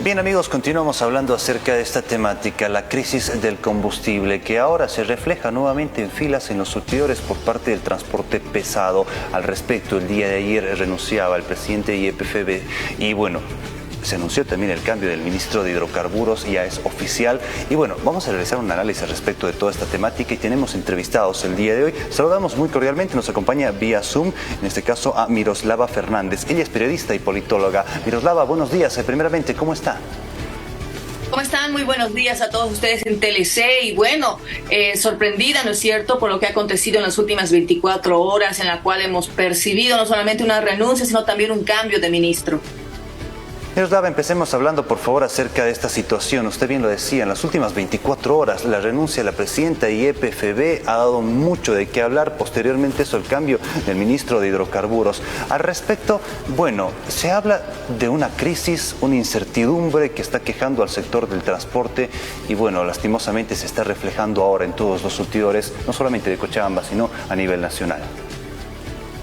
Bien amigos, continuamos hablando acerca de esta temática, la crisis del combustible, que ahora se refleja nuevamente en filas en los surtidores por parte del transporte pesado. Al respecto, el día de ayer renunciaba el presidente de YPFB y bueno, se anunció también el cambio del ministro de Hidrocarburos, ya es oficial. Y bueno, vamos a realizar un análisis respecto de toda esta temática y tenemos entrevistados el día de hoy. Saludamos muy cordialmente, nos acompaña vía Zoom, en este caso a Miroslava Fernández. Ella es periodista y politóloga. Miroslava, buenos días. Primeramente, ¿cómo está? ¿Cómo están? Muy buenos días a todos ustedes en TLC y bueno, sorprendida, ¿no es cierto?, por lo que ha acontecido en las últimas 24 horas, en la cual hemos percibido no solamente una renuncia, sino también un cambio de ministro. Miroslava, empecemos hablando por favor acerca de esta situación. Usted bien lo decía, en las últimas 24 horas la renuncia de la presidenta de YPFB ha dado mucho de qué hablar. Posteriormente eso, el cambio del ministro de Hidrocarburos. Al respecto, bueno, se habla de una crisis, una incertidumbre que está quejando al sector del transporte y bueno, lastimosamente se está reflejando ahora en todos los surtidores, no solamente de Cochabamba, sino a nivel nacional.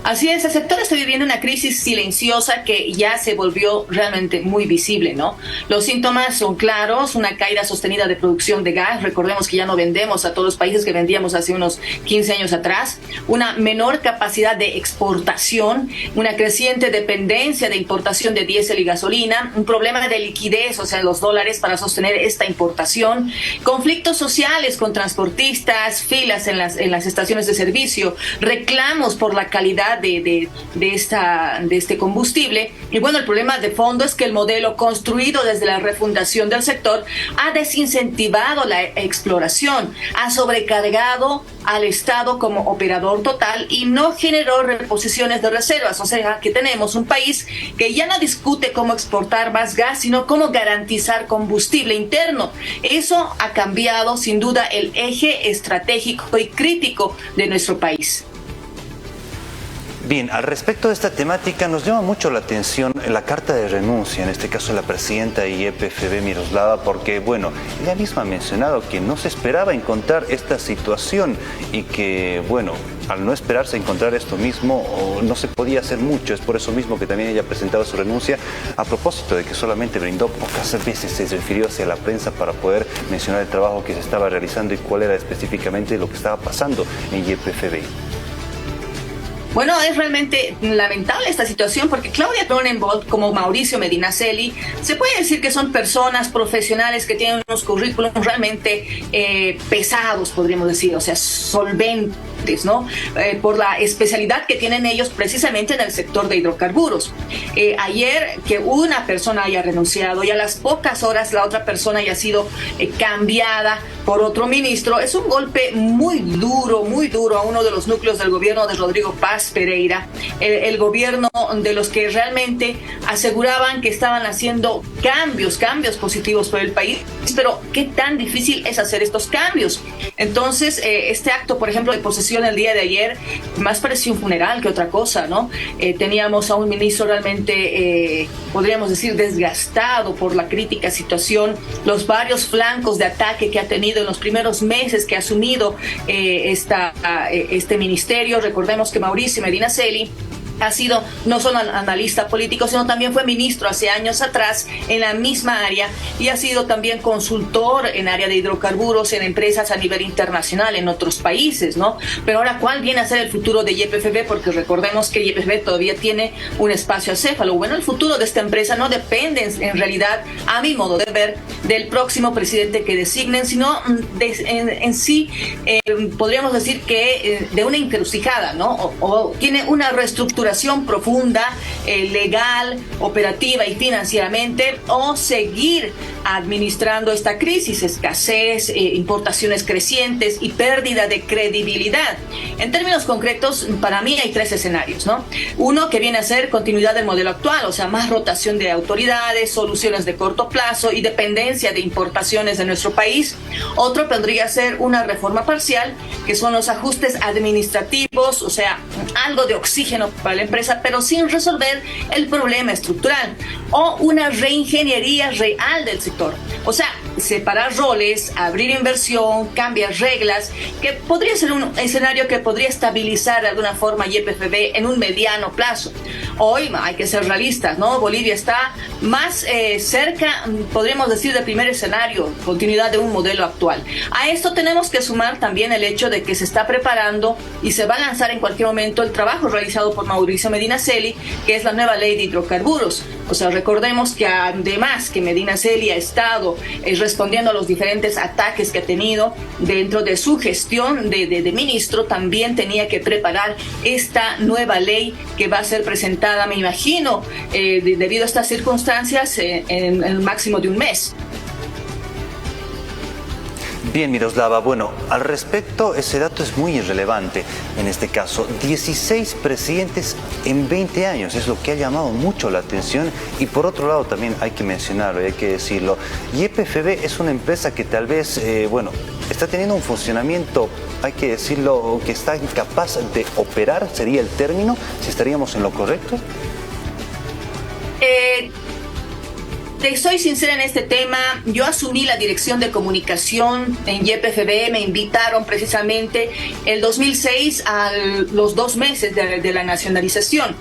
Así es, el sector está viviendo una crisis silenciosa que ya se volvió realmente muy visible, ¿no? Los síntomas son claros, una caída sostenida de producción de gas, recordemos que ya no vendemos a todos los países que vendíamos hace unos 15 años atrás, una menor capacidad de exportación, una creciente dependencia de importación de diésel y gasolina, un problema de liquidez, o sea, los dólares para sostener esta importación, conflictos sociales con transportistas, filas en las estaciones de servicio, reclamos por la calidad de este combustible. Y bueno, el problema de fondo es que el modelo construido desde la refundación del sector ha desincentivado la exploración, ha sobrecargado al Estado como operador total y no generó reposiciones de reservas. O sea, que tenemos un país que ya no discute cómo exportar más gas, sino cómo garantizar combustible interno. Eso ha cambiado sin duda el eje estratégico y crítico de nuestro país. Bien, al respecto de esta temática nos llama mucho la atención la carta de renuncia, en este caso la presidenta de YPFB, Miroslava, porque bueno, ella misma ha mencionado que no se esperaba encontrar esta situación y que bueno, al no esperarse encontrar esto mismo, no se podía hacer mucho. Es por eso mismo que también ella ha presentado su renuncia, a propósito de que solamente brindó pocas veces, se refirió hacia la prensa para poder mencionar el trabajo que se estaba realizando y cuál era específicamente lo que estaba pasando en YPFB. Bueno, es realmente lamentable esta situación porque Claudia Cronenbold como Mauricio Medinaceli se puede decir que son personas profesionales que tienen unos currículums realmente pesados, podríamos decir, o sea, solventes, ¿no? Por la especialidad que tienen ellos precisamente en el sector de hidrocarburos. Ayer que una persona haya renunciado y a las pocas horas la otra persona haya sido cambiada por otro ministro, es un golpe muy duro a uno de los núcleos del gobierno de Rodrigo Paz Pereira, el gobierno de los que realmente aseguraban que estaban haciendo cambios positivos por el país, pero qué tan difícil es hacer estos cambios. Entonces, este acto, por ejemplo, de posesión el día de ayer, más parecía un funeral que otra cosa, ¿no? Teníamos a un ministro realmente, podríamos decir, desgastado por la crítica situación, los varios flancos de ataque que ha tenido en los primeros meses que ha asumido este ministerio. Recordemos que Mauricio Medinaceli ha sido no solo analista político, sino también fue ministro hace años atrás en la misma área y ha sido también consultor en área de hidrocarburos en empresas a nivel internacional en otros países, ¿no? Pero ahora, ¿cuál viene a ser el futuro de YPFB? Porque recordemos que YPFB todavía tiene un espacio acéfalo. Bueno, el futuro de esta empresa no depende en realidad, a mi modo de ver, del próximo presidente que designen, sino en sí, podríamos decir que de una encrucijada, ¿no? O tiene una reestructuración profunda, legal, operativa y financieramente, o seguir administrando esta crisis, escasez, importaciones crecientes y pérdida de credibilidad. En términos concretos, para mí hay tres escenarios, ¿no? Uno que viene a ser continuidad del modelo actual, o sea, más rotación de autoridades, soluciones de corto plazo y dependencia de importaciones de nuestro país. Otro podría ser una reforma parcial, que son los ajustes administrativos, o sea, algo de oxígeno para la empresa, pero sin resolver el problema estructural. o una reingeniería real del sector. O sea, separar roles, abrir inversión, cambiar reglas, que podría ser un escenario que podría estabilizar de alguna forma YPFB en un mediano plazo. Hoy hay que ser realistas, ¿no? Bolivia está más cerca, podríamos decir, del primer escenario, continuidad de un modelo actual. A esto tenemos que sumar también el hecho de que se está preparando y se va a lanzar en cualquier momento el trabajo realizado por Mauricio Medinaceli, que es la nueva ley de hidrocarburos. O sea, recordemos que además que Medinaceli ha estado respondiendo a los diferentes ataques que ha tenido dentro de su gestión de ministro, también tenía que preparar esta nueva ley que va a ser presentada, me imagino, debido a estas circunstancias, en el máximo de un mes. Bien, Miroslava, bueno, al respecto, ese dato es muy irrelevante en este caso. 16 presidentes en 20 años, es lo que ha llamado mucho la atención y por otro lado también hay que mencionarlo y hay que decirlo. YPFB es una empresa que tal vez, está teniendo un funcionamiento, hay que decirlo, que está incapaz de operar, sería el término, si estaríamos en lo correcto. Te soy sincera en este tema, yo asumí la dirección de comunicación en YPFB, me invitaron precisamente el 2006 a los 2 meses de la nacionalización.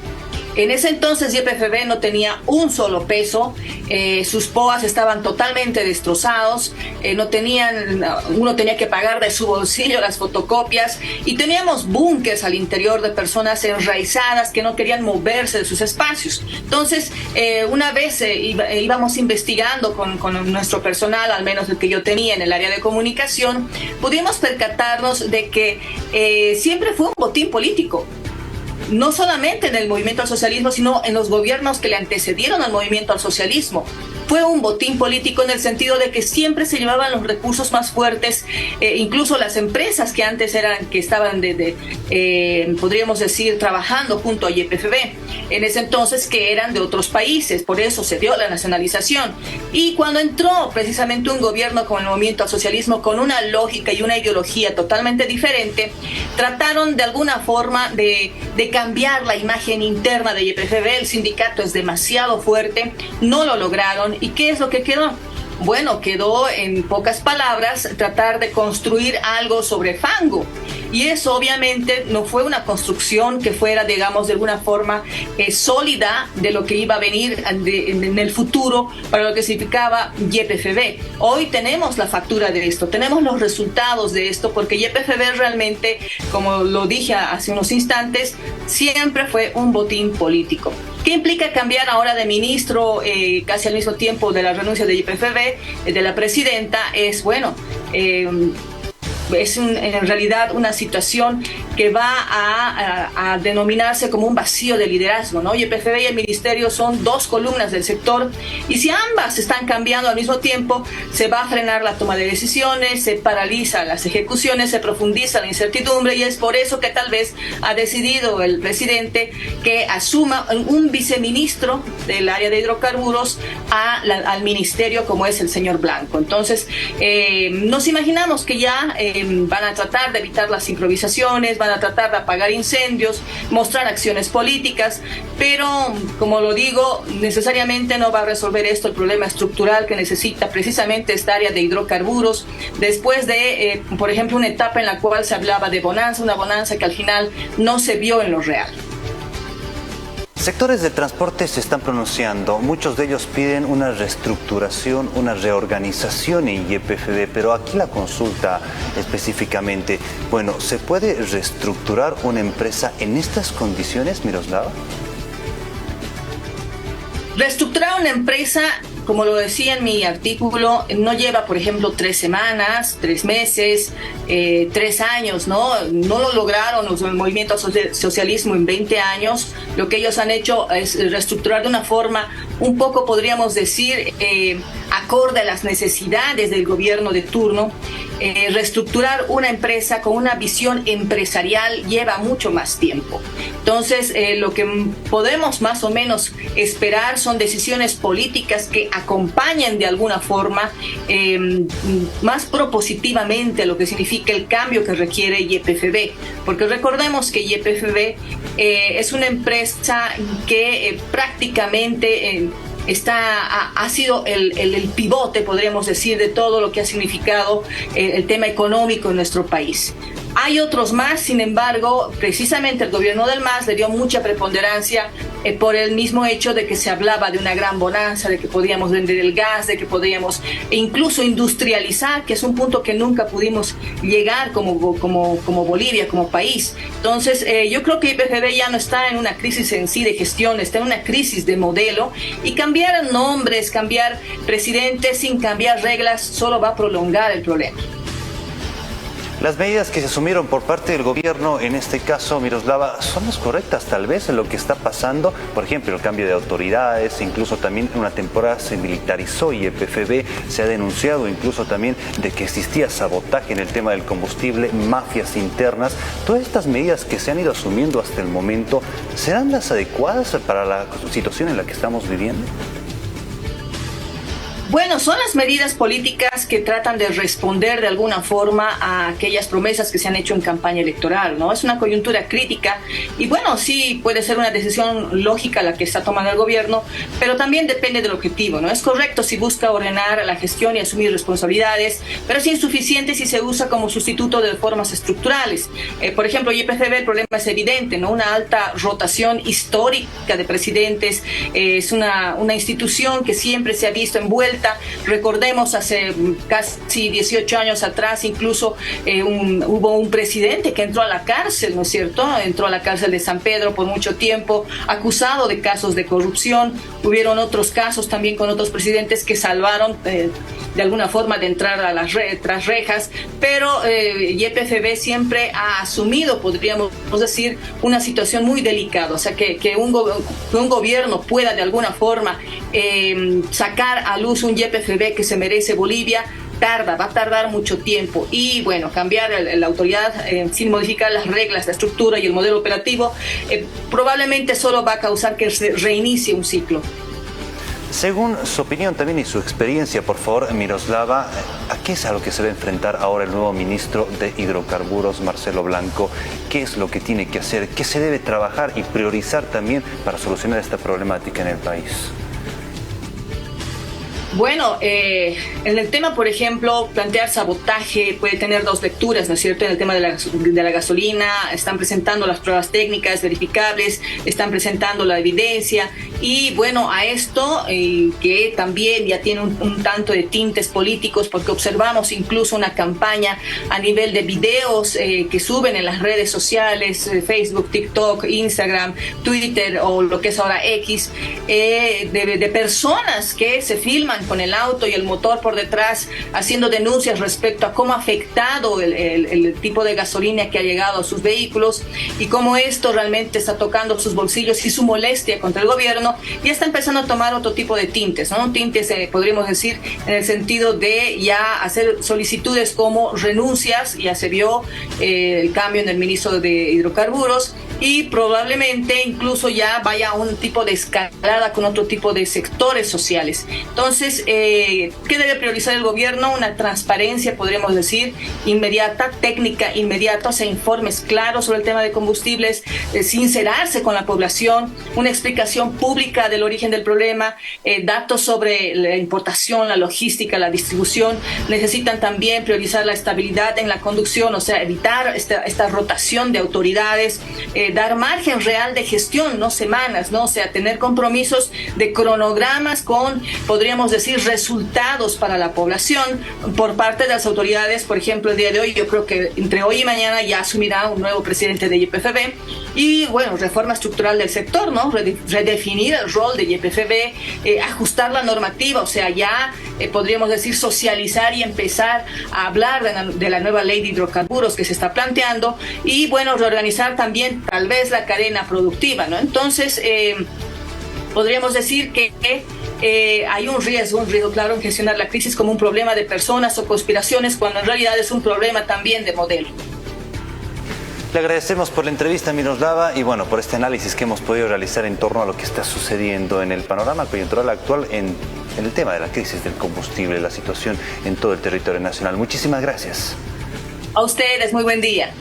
En ese entonces YPFB no tenía un solo peso, sus POAs estaban totalmente destrozados, uno tenía que pagar de su bolsillo las fotocopias y teníamos búnkers al interior de personas enraizadas que no querían moverse de sus espacios. Entonces, una vez íbamos investigando con nuestro personal, al menos el que yo tenía en el área de comunicación, pudimos percatarnos de que siempre fue un botín político. No solamente en el movimiento al socialismo, sino en los gobiernos que le antecedieron al movimiento al socialismo. Fue un botín político en el sentido de que siempre se llevaban los recursos más fuertes, incluso las empresas que antes estaban podríamos decir, trabajando junto a YPFB, en ese entonces, que eran de otros países, por eso se dio la nacionalización. Y cuando entró precisamente un gobierno con el movimiento al socialismo, con una lógica y una ideología totalmente diferente, trataron de alguna forma de cambiar la imagen interna de YPFB. El sindicato es demasiado fuerte, no lo lograron. ¿Y qué es lo que quedó? Bueno, quedó en pocas palabras tratar de construir algo sobre fango. Y eso obviamente no fue una construcción que fuera, digamos, de alguna forma sólida de lo que iba a venir en el futuro para lo que significaba YPFB. Hoy tenemos la factura de esto, tenemos los resultados de esto, porque YPFB realmente, como lo dije hace unos instantes, siempre fue un botín político. ¿Qué implica cambiar ahora de ministro casi al mismo tiempo de la renuncia de YPFB, de la presidenta? Es, bueno, es en realidad una situación que va a denominarse como un vacío de liderazgo, ¿no? YPFB y el ministerio son 2 columnas del sector, y si ambas están cambiando al mismo tiempo, se va a frenar la toma de decisiones, se paraliza las ejecuciones, se profundiza la incertidumbre, y es por eso que tal vez ha decidido el presidente que asuma un viceministro del área de hidrocarburos al ministerio, como es el señor Blanco. Entonces, nos imaginamos que ya van a tratar de evitar las improvisaciones, van a tratar de apagar incendios, mostrar acciones políticas, pero, como lo digo, necesariamente no va a resolver esto el problema estructural que necesita precisamente esta área de hidrocarburos, después de, por ejemplo, una etapa en la cual se hablaba de bonanza, una bonanza que al final no se vio en lo real. Sectores de transporte se están pronunciando, muchos de ellos piden una reestructuración, una reorganización en YPFB, pero aquí la consulta específicamente, bueno, ¿se puede reestructurar una empresa en estas condiciones, Miroslava? Reestructurar una empresa, como lo decía en mi artículo, no lleva, por ejemplo, 3 semanas, 3 meses, 3 años, ¿no? No lo lograron los movimientos socialismo en 20 años. Lo que ellos han hecho es reestructurar de una forma un poco, podríamos decir, acorde a las necesidades del gobierno de turno. Reestructurar una empresa con una visión empresarial lleva mucho más tiempo. Entonces, lo que podemos más o menos esperar son decisiones políticas que acompañen de alguna forma más propositivamente lo que significa el cambio que requiere YPFB, porque recordemos que YPFB es una empresa que prácticamente ha sido el pivote, podríamos decir, de todo lo que ha significado el tema económico en nuestro país. Hay otros más, sin embargo, precisamente el gobierno del MAS le dio mucha preponderancia por el mismo hecho de que se hablaba de una gran bonanza, de que podíamos vender el gas, de que podíamos incluso industrializar, que es un punto que nunca pudimos llegar como Bolivia, como país. Entonces, yo creo que YPFB ya no está en una crisis en sí de gestión, está en una crisis de modelo, y cambiar nombres, cambiar presidentes sin cambiar reglas solo va a prolongar el problema. Las medidas que se asumieron por parte del gobierno, en este caso, Miroslava, ¿son las correctas tal vez en lo que está pasando? Por ejemplo, el cambio de autoridades, incluso también en una temporada se militarizó y YPFB se ha denunciado incluso también de que existía sabotaje en el tema del combustible, mafias internas. Todas estas medidas que se han ido asumiendo hasta el momento, ¿serán las adecuadas para la situación en la que estamos viviendo? Bueno, son las medidas políticas que tratan de responder de alguna forma a aquellas promesas que se han hecho en campaña electoral, ¿no? Es una coyuntura crítica y bueno, sí puede ser una decisión lógica la que está tomando el gobierno, pero también depende del objetivo, ¿no? Es correcto si busca ordenar la gestión y asumir responsabilidades, pero es insuficiente si se usa como sustituto de formas estructurales. Por ejemplo, YPFB el problema es evidente, ¿no? Una alta rotación histórica de presidentes, es una institución que siempre se ha visto envuelta. Recordemos, hace casi 18 años atrás, incluso hubo un presidente que entró a la cárcel, ¿no es cierto? Entró a la cárcel de San Pedro por mucho tiempo, acusado de casos de corrupción. Hubieron otros casos también con otros presidentes que salvaron de alguna forma de entrar a tras rejas, pero YPFB siempre ha asumido, podríamos decir, una situación muy delicada. O sea, que un gobierno pueda de alguna forma sacar a luz un YPFB que se merece Bolivia, va a tardar mucho tiempo. Y bueno, cambiar la autoridad sin modificar las reglas, la estructura y el modelo operativo probablemente solo va a causar que se reinicie un ciclo. Según su opinión también y su experiencia, por favor, Miroslava, ¿a qué es a lo que se va a enfrentar ahora el nuevo ministro de Hidrocarburos, Marcelo Blanco? ¿Qué es lo que tiene que hacer? ¿Qué se debe trabajar y priorizar también para solucionar esta problemática en el país? Bueno, en el tema, por ejemplo, plantear sabotaje puede tener dos lecturas, ¿no es cierto? En el tema de la gasolina, están presentando las pruebas técnicas verificables, están presentando la evidencia, y bueno, a esto que también ya tiene un tanto de tintes políticos, porque observamos incluso una campaña a nivel de videos que suben en las redes sociales, Facebook, TikTok, Instagram, Twitter o lo que es ahora X, de personas que se filman con el auto y el motor por detrás, haciendo denuncias respecto a cómo ha afectado el tipo de gasolina que ha llegado a sus vehículos y cómo esto realmente está tocando sus bolsillos y su molestia contra el gobierno. Ya está empezando a tomar otro tipo de tintes, ¿no? Tintes, podríamos decir, en el sentido de ya hacer solicitudes como renuncias. Ya se vio el cambio en el ministro de Hidrocarburos y probablemente incluso ya vaya a un tipo de escalada con otro tipo de sectores sociales. Entonces, ¿qué debe priorizar el gobierno? Una transparencia, podríamos decir, inmediata, técnica inmediata, o sea, informes claros sobre el tema de combustibles, sincerarse con la población, una explicación pública del origen del problema, datos sobre la importación, la logística, la distribución. Necesitan también priorizar la estabilidad en la conducción, o sea, evitar esta rotación de autoridades, dar margen real de gestión, no semanas, ¿no? O sea, tener compromisos de cronogramas con, podríamos decir, resultados para la población por parte de las autoridades. Por ejemplo, el día de hoy, yo creo que entre hoy y mañana ya asumirá un nuevo presidente de YPFB y, bueno, reforma estructural del sector, ¿no? Redefinir el rol de YPFB, ajustar la normativa, o sea, ya podríamos decir socializar y empezar a hablar de la nueva ley de hidrocarburos que se está planteando y, bueno, reorganizar también tal vez la cadena productiva, ¿no? Entonces, podríamos decir que hay un riesgo claro en gestionar la crisis como un problema de personas o conspiraciones, cuando en realidad es un problema también de modelo. Le agradecemos por la entrevista, Miroslava, y bueno, por este análisis que hemos podido realizar en torno a lo que está sucediendo en el panorama coyuntural actual en el tema de la crisis del combustible, la situación en todo el territorio nacional. Muchísimas gracias. A ustedes, muy buen día.